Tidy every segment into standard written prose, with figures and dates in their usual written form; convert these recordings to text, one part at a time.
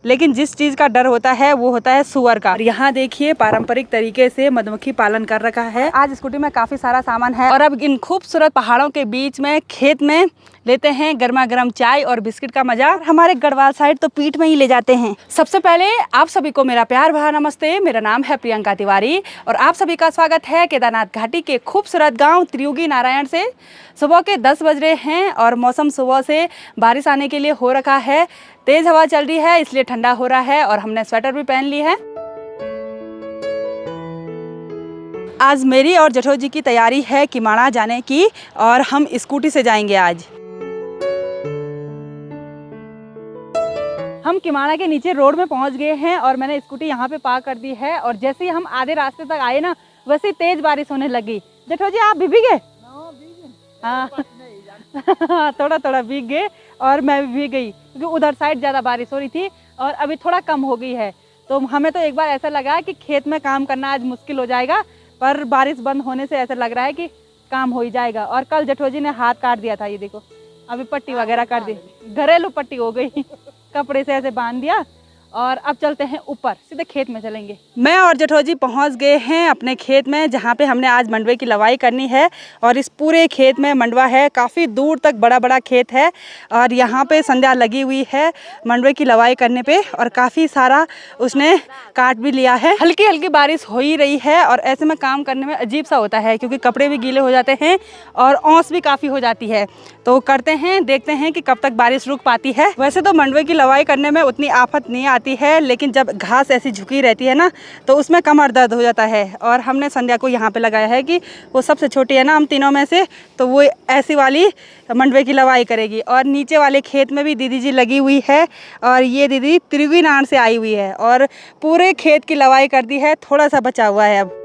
लेकिन जिस चीज़ का डर होता है वो होता है सुअर का। और यहाँ देखिए पारंपरिक तरीके से मधुमक्खी पालन कर रखा है। आज स्कूटी में काफ़ी सारा सामान है और अब इन खूबसूरत पहाड़ों के बीच में खेत में लेते हैं गर्मा गर्म चाय और बिस्किट का मजा। हमारे गढ़वाल साइड तो पीठ में ही ले जाते हैं। सबसे पहले आप सभी को मेरा प्यार भरा नमस्ते। मेरा नाम है प्रियंका तिवारी और आप सभी का स्वागत है केदारनाथ घाटी के खूबसूरत गांव त्रियुगी नारायण से। सुबह के 10 बज रहे हैं और मौसम सुबह से बारिश आने के लिए हो रखा है। तेज हवा चल रही है इसलिए ठंडा हो रहा है और हमने स्वेटर भी पहन ली है। आज मेरी और जठो जी की तैयारी है किमाड़ा जाने की और हम स्कूटी से जाएंगे। आज हम किमाड़ा के नीचे रोड में पहुंच गए हैं और मैंने स्कूटी यहाँ पे पार्क कर दी है और जैसे ही हम आधे रास्ते तक आए ना वैसे ही तेज बारिश होने लगी। जठो जी आप भी भीगे? हाँ थोड़ा थोड़ा भीग गए और मैं भी भीग गई क्योंकि उधर साइड ज़्यादा बारिश हो रही थी और अभी थोड़ा कम हो गई है। तो हमें तो एक बार ऐसा लगा कि खेत में काम करना आज मुश्किल हो जाएगा, पर बारिश बंद होने से ऐसा लग रहा है कि काम हो ही जाएगा। और कल जठो जी ने हाथ काट दिया था, ये देखो अभी पट्टी वगैरह कर दी, घरेलू पट्टी हो गई कपड़े से ऐसे बांध दिया। और अब चलते हैं ऊपर, सीधे खेत में चलेंगे। मैं और जठो जी पहुंच गए हैं अपने खेत में जहां पे हमने आज मंडवे की लवाई करनी है। और इस पूरे खेत में मंडवा है, काफ़ी दूर तक बड़ा बड़ा खेत है और यहां पे संध्या लगी हुई है मंडवे की लवाई करने पे और काफ़ी सारा उसने काट भी लिया है। हल्की हल्की बारिश हो ही रही है और ऐसे में काम करने में अजीब सा होता है क्योंकि कपड़े भी गीले हो जाते हैं और ओस भी काफ़ी हो जाती है। तो करते हैं, देखते हैं कि कब तक बारिश रुक पाती है। वैसे तो मंडवे की लवाई करने में उतनी आफत नहीं आती है, लेकिन जब घास ऐसी झुकी रहती है ना तो उसमें कमर दर्द हो जाता है। और हमने संध्या को यहाँ पे लगाया है कि वो सबसे छोटी है ना हम तीनों में से, तो वो ऐसी वाली मंडवे की लवाई करेगी। और नीचे वाले खेत में भी दीदी जी लगी हुई है और ये दीदी त्रियुगी नारायण से आई हुई है और पूरे खेत की लवाई कर दी है, थोड़ा सा बचा हुआ है अब।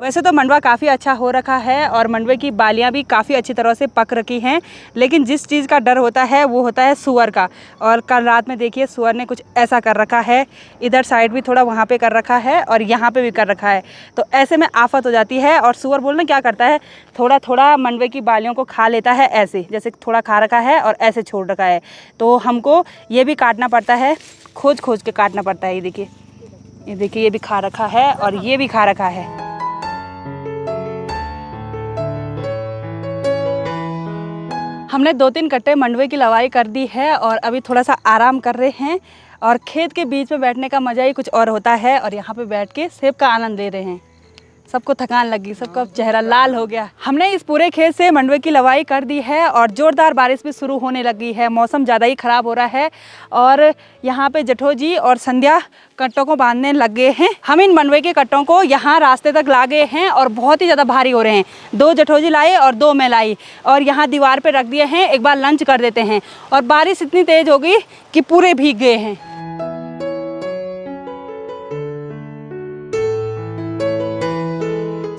वैसे तो मंडवा काफ़ी अच्छा हो रखा है और मंडवे की बालियाँ भी काफ़ी अच्छी तरह से पक रखी हैं, लेकिन जिस चीज़ का डर होता है वो होता है सुअर का। और कल रात में देखिए सुअर ने कुछ ऐसा कर रखा है, इधर साइड भी थोड़ा वहाँ पे कर रखा है और यहाँ पे भी कर रखा है। तो ऐसे में आफत हो जाती है। और सुअर बोलना क्या करता है, थोड़ा थोड़ा मंडवे की बालियों को खा लेता है, ऐसे जैसे थोड़ा खा रखा है और ऐसे छोड़ रखा है। तो हमको ये भी काटना पड़ता है, खोज खोज के काटना पड़ता है। ये देखिए, ये देखिए, ये भी खा रखा है और ये भी खा रखा है। हमने 2-3 कट्टे मंडवे की लवाई कर दी है और अभी थोड़ा सा आराम कर रहे हैं। और खेत के बीच में बैठने का मज़ा ही कुछ और होता है और यहाँ पे बैठ के सेब का आनंद ले रहे हैं। सबको थकान लगी, सबका चेहरा लाल हो गया। हमने इस पूरे खेत से मंडवे की लवाई कर दी है और ज़ोरदार बारिश भी शुरू होने लगी है। मौसम ज़्यादा ही ख़राब हो रहा है और यहाँ पे जठो जी और संध्या कट्टों को बांधने लग गए हैं। हम इन मंडवे के कट्टों को यहाँ रास्ते तक ला गए हैं और बहुत ही ज़्यादा भारी हो रहे हैं। 2 जठो जी लाए और 2 मैं लाई और यहाँ दीवार पर रख दिए हैं। एक बार लंच कर देते हैं। और बारिश इतनी तेज़ हो गई कि पूरे भीग गए हैं।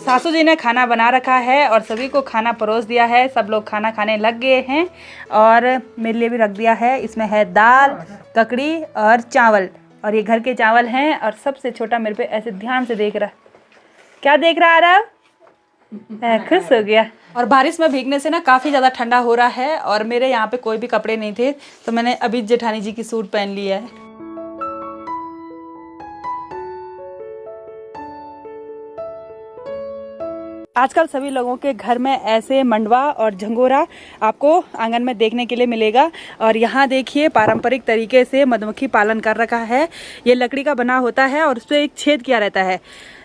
सासू जी ने खाना बना रखा है और सभी को खाना परोस दिया है। सब लोग खाना खाने लग गए हैं और मेरे लिए भी रख दिया है। इसमें है दाल, ककड़ी और चावल और ये घर के चावल हैं। और सबसे छोटा मेरे पे ऐसे ध्यान से देख रहा, क्या देख रहा आ रहा, खुश हो गया। और बारिश में भीगने से ना काफ़ी ज़्यादा ठंडा हो रहा है और मेरे यहाँ पे कोई भी कपड़े नहीं थे तो मैंने अभी जेठानी जी की सूट पहन ली है। आजकल सभी लोगों के घर में ऐसे मंडवा और झंगोरा आपको आंगन में देखने के लिए मिलेगा। और यहाँ देखिए पारंपरिक तरीके से मधुमक्खी पालन कर रखा है। ये लकड़ी का बना होता है और उस पर एक छेद किया रहता है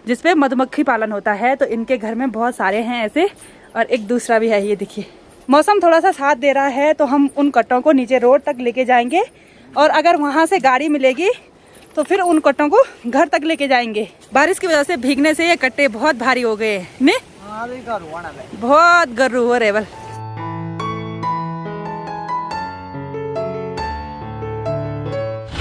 जिसपे मधुमक्खी पालन होता है। तो इनके घर में बहुत सारे हैं ऐसे और एक दूसरा भी है। ये देखिए मौसम थोड़ा सा साथ दे रहा है तो हम उन कट्टों को नीचे रोड तक लेके जाएंगे और अगर वहाँ से गाड़ी मिलेगी तो फिर उन कट्टों को घर तक लेके जाएंगे। बारिश की वजह से भीगने से ये कट्टे बहुत भारी हो गए हैं, बहुत गर्रू हो रहे बल।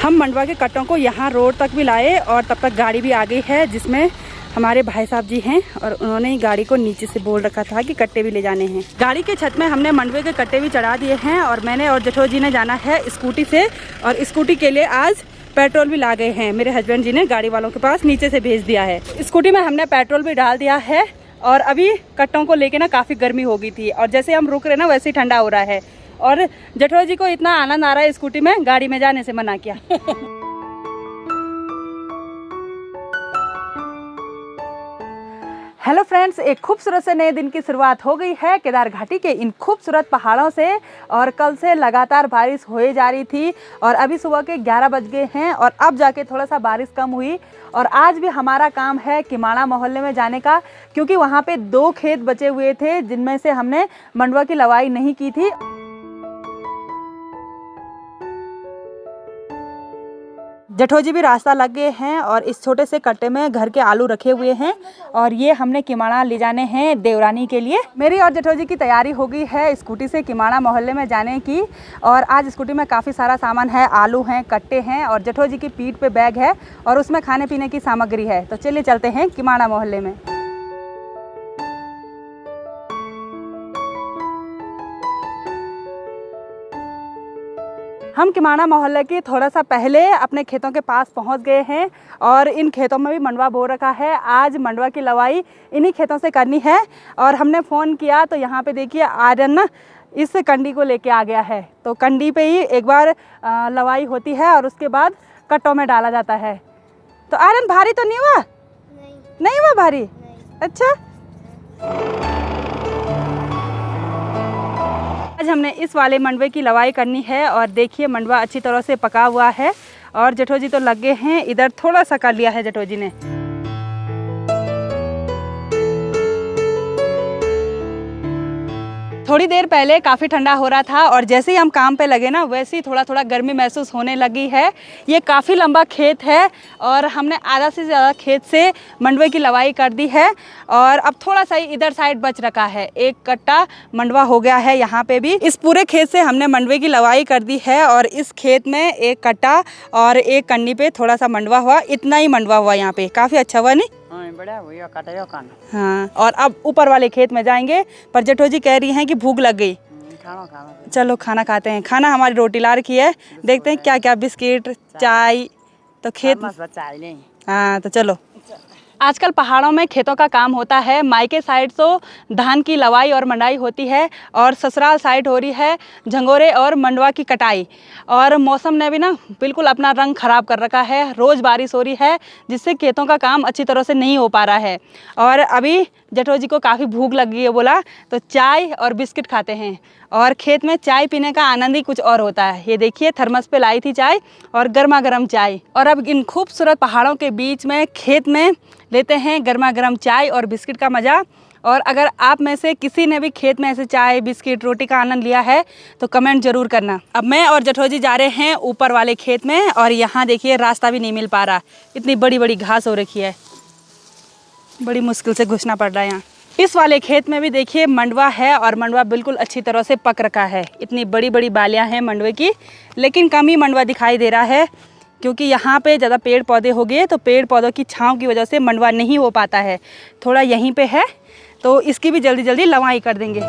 हम मंडवा के कट्टों को यहाँ रोड तक भी लाए और तब तक गाड़ी भी आ गई है जिसमें हमारे भाई साहब जी हैं और उन्होंने ही गाड़ी को नीचे से बोल रखा था कि कट्टे भी ले जाने हैं। गाड़ी के छत में हमने मंडवे के कट्टे भी चढ़ा दिए हैं और मैंने और जठो जी ने जाना है स्कूटी से और स्कूटी के लिए आज पेट्रोल भी ला गए हैं। मेरे हस्बैंड जी ने गाड़ी वालों के पास नीचे से भेज दिया है। स्कूटी में हमने पेट्रोल भी डाल दिया है और अभी कट्टों को लेके ना काफ़ी गर्मी हो गई थी और जैसे हम रुक रहे ना वैसे ही ठंडा हो रहा है। और जेठो जी को इतना आनंद आ रहा है स्कूटी में, गाड़ी में जाने से मना किया। हेलो फ्रेंड्स, एक खूबसूरत से नए दिन की शुरुआत हो गई है केदार घाटी के इन खूबसूरत पहाड़ों से। और कल से लगातार बारिश होए जा रही थी और अभी सुबह के 11 बज गए हैं और अब जाके थोड़ा सा बारिश कम हुई। और आज भी हमारा काम है किमाड़ा मोहल्ले में जाने का, क्योंकि वहाँ पे 2 खेत बचे हुए थे जिनमें से हमने मंडुआ की लवाई नहीं की थी। जेठो जी भी रास्ता लग गए हैं और इस छोटे से कट्टे में घर के आलू रखे हुए हैं और ये हमने किमाड़ा ले जाने हैं देवरानी के लिए। मेरी और जेठो जी की तैयारी हो गई है स्कूटी से किमाड़ा मोहल्ले में जाने की। और आज स्कूटी में काफ़ी सारा सामान है, आलू हैं, कट्टे हैं और जेठो जी की पीठ पे बैग है और उसमें खाने पीने की सामग्री है। तो चलिए चलते हैं किमाड़ा मोहल्ले में। हम किमाड़ा मोहल्ले की थोड़ा सा पहले अपने खेतों के पास पहुंच गए हैं और इन खेतों में भी मंडुआ बो रखा है। आज मंडुआ की लवाई इन्हीं खेतों से करनी है और हमने फ़ोन किया तो यहाँ पे देखिए आर्यन ना इस कंडी को लेके आ गया है। तो कंडी पे ही एक बार लवाई होती है और उसके बाद कट्टों में डाला जाता है। तो आर्यन भारी तो नहीं हुआ? नहीं हुआ भारी? नहीं। अच्छा, आज हमने इस वाले मंडुए की लवाई करनी है और देखिए मंडुआ अच्छी तरह से पका हुआ है और जेठो जी तो लग गए हैं। इधर थोड़ा सा कर लिया है जेठो जी ने। थोड़ी देर पहले काफ़ी ठंडा हो रहा था और जैसे ही हम काम पे लगे ना वैसे ही थोड़ा थोड़ा गर्मी महसूस होने लगी है। ये काफ़ी लंबा खेत है और हमने आधा से ज़्यादा खेत से मंडुए की लवाई कर दी है और अब थोड़ा सा ही इधर साइड बच रखा है। एक कट्टा मंडुआ हो गया है यहाँ पे भी। इस पूरे खेत से हमने मंडुए की लवाई कर दी है और इस खेत में एक कट्टा और एक कन्नी पे थोड़ा सा मंडुआ हुआ। इतना ही मंडुआ हुआ यहाँ पे, काफ़ी अच्छा हुआ नहीं? हाँ, और अब ऊपर वाले खेत में जाएंगे पर जेठो जी कह रही हैं कि भूख लग गई। चलो खाना खाते हैं। खाना हमारी रोटी ला रखी है, देखते हैं क्या क्या, बिस्किट, चाय। तो खेत, हाँ तो चलो। आजकल पहाड़ों में खेतों का काम होता है। मायके साइड तो धान की लवाई और मंडाई होती है और ससुराल साइड हो रही है झंगोरे और मंडुआ की कटाई। और मौसम ने भी ना बिल्कुल अपना रंग ख़राब कर रखा है। रोज़ बारिश हो रही है जिससे खेतों का काम अच्छी तरह से नहीं हो पा रहा है। और अभी जेठो जी को काफ़ी भूख लगी है, बोला तो चाय और बिस्किट खाते हैं। और खेत में चाय पीने का आनंद ही कुछ और होता है। ये देखिए थर्मस पे लाई थी चाय और गर्मा गर्म चाय। और अब इन खूबसूरत पहाड़ों के बीच में खेत में लेते हैं गर्मा गर्म चाय और बिस्किट का मज़ा। और अगर आप में से किसी ने भी खेत में ऐसे चाय बिस्किट रोटी का आनंद लिया है तो कमेंट ज़रूर करना। अब मैं और जेठो जी जा रहे हैं ऊपर वाले खेत में और यहाँ देखिए रास्ता भी नहीं मिल पा रहा, इतनी बड़ी बड़ी घास हो रखी है, बड़ी मुश्किल से घुसना पड़ रहा है यहाँ। इस वाले खेत में भी देखिए मंडुआ है और मंडुआ बिल्कुल अच्छी तरह से पक रखा है। इतनी बड़ी बड़ी बालियाँ हैं मंडुए की, लेकिन कम ही मंडुआ दिखाई दे रहा है क्योंकि यहाँ पे ज़्यादा पेड़ पौधे हो गए तो पेड़ पौधों की छांव की वजह से मंडुआ नहीं हो पाता है। थोड़ा यहीं पे है तो इसकी भी जल्दी जल्दी लवाई कर देंगे।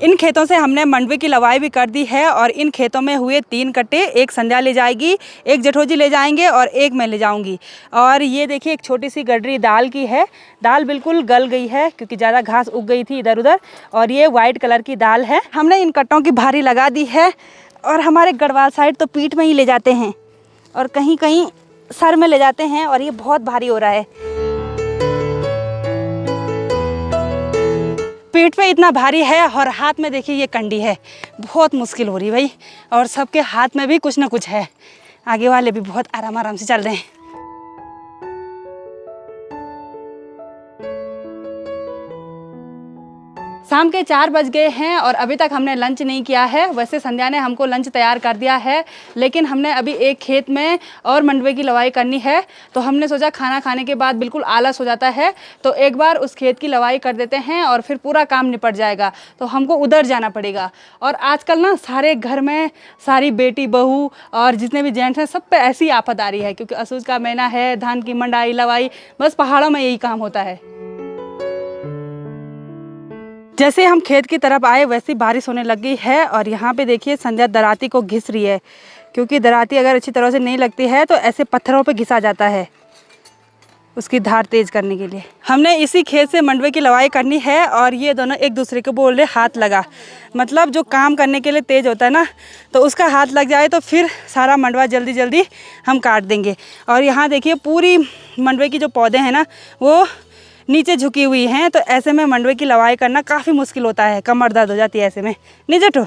इन खेतों से हमने मंडुए की लवाई भी कर दी है और इन खेतों में हुए 3 कट्टे, एक संध्या ले जाएगी, एक जेठो जी ले जाएंगे और एक मैं ले जाऊंगी। और ये देखिए एक छोटी सी गडरी दाल की है। दाल बिल्कुल गल गई है क्योंकि ज़्यादा घास उग गई थी इधर उधर। और ये वाइट कलर की दाल है। हमने इन कट्टों की भारी लगा दी है और हमारे गढ़वाल साइड तो पीठ में ही ले जाते हैं और कहीं कहीं सर में ले जाते हैं और ये बहुत भारी हो रहा है। पीठ पे इतना भारी है और हाथ में देखिए ये कंडी है, बहुत मुश्किल हो रही भाई। और सबके हाथ में भी कुछ ना कुछ है, आगे वाले भी बहुत आराम आराम से चल रहे हैं। शाम के 4 बज गए हैं और अभी तक हमने लंच नहीं किया है। वैसे संध्या ने हमको लंच तैयार कर दिया है, लेकिन हमने अभी एक खेत में और मंडुए की लवाई करनी है तो हमने सोचा खाना खाने के बाद बिल्कुल आलस हो जाता है तो एक बार उस खेत की लवाई कर देते हैं और फिर पूरा काम निपट जाएगा। तो हमको उधर जाना पड़ेगा। और आजकल ना सारे घर में सारी बेटी बहू और जितने भी जेंट्स हैं सब पे ऐसी आफत आ रही है क्योंकि असूज का महीना है, धान की मंडाई लवाई, बस पहाड़ों में यही काम होता है। जैसे हम खेत की तरफ आए वैसी बारिश होने लगी है और यहाँ पे देखिए संध्या दराती को घिस रही है क्योंकि दराती अगर अच्छी तरह से नहीं लगती है तो ऐसे पत्थरों पे घिसा जाता है। उसकी धार तेज करने के लिए। हमने इसी खेत से मंडवे की लवाई करनी है और ये दोनों एक दूसरे को बोल रहे हाथ लगा, मतलब जो काम करने के लिए तेज होता है ना, तो उसका हाथ लग जाए तो फिर सारा मंडवा जल्दी जल्दी हम काट देंगे। और यहाँ देखिए पूरी मंडवे की जो पौधे हैं ना वो नीचे झुकी हुई हैं, तो ऐसे में मंडवे की लवाई करना काफ़ी मुश्किल होता है, कमर दर्द हो जाती है ऐसे में। नहीं जेठो?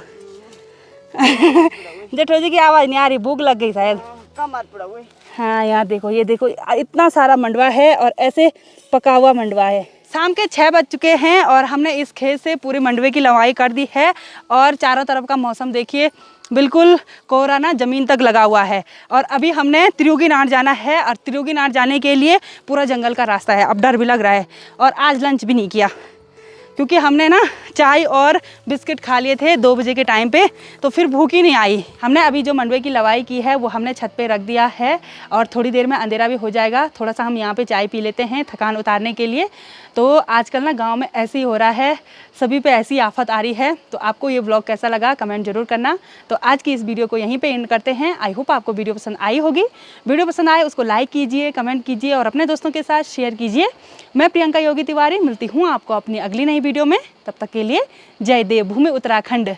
जेठो जी की आवाज़ नहीं आ रही, भूख लग गई शायद। हाँ यहाँ देखो, ये देखो इतना सारा मंडवा है और ऐसे पका हुआ मंडवा है। शाम के 6 बज चुके हैं और हमने इस खेत से पूरे मंडवे की लवाई कर दी है और चारों तरफ का मौसम देखिए, बिल्कुल कोहरा ना ज़मीन तक लगा हुआ है। और अभी हमने त्रियोगीनाथ जाना है और त्रियोगीनाथ जाने के लिए पूरा जंगल का रास्ता है। अब डर भी लग रहा है और आज लंच भी नहीं किया क्योंकि हमने ना चाय और बिस्किट खा लिए थे 2 बजे के टाइम पे, तो फिर भूख ही नहीं आई। हमने अभी जो मंडवे की लवाई की है वो हमने छत पे रख दिया है और थोड़ी देर में अंधेरा भी हो जाएगा। थोड़ा सा हम यहाँ पे चाय पी लेते हैं थकान उतारने के लिए। तो आजकल ना गांव में ऐसे ही हो रहा है, सभी पे ऐसी आफत आ रही है। तो आपको ये व्लॉग कैसा लगा कमेंट जरूर करना। तो आज की इस वीडियो को यहीं पे एंड करते हैं। आई होप आपको वीडियो पसंद आई होगी। वीडियो पसंद आए उसको लाइक कीजिए, कमेंट कीजिए और अपने दोस्तों के साथ शेयर कीजिए। मैं प्रियंका योगी तिवारी मिलती हूँ आपको अपनी अगली नई वीडियो में। तब तक के लिए जय देवभूमि उत्तराखंड।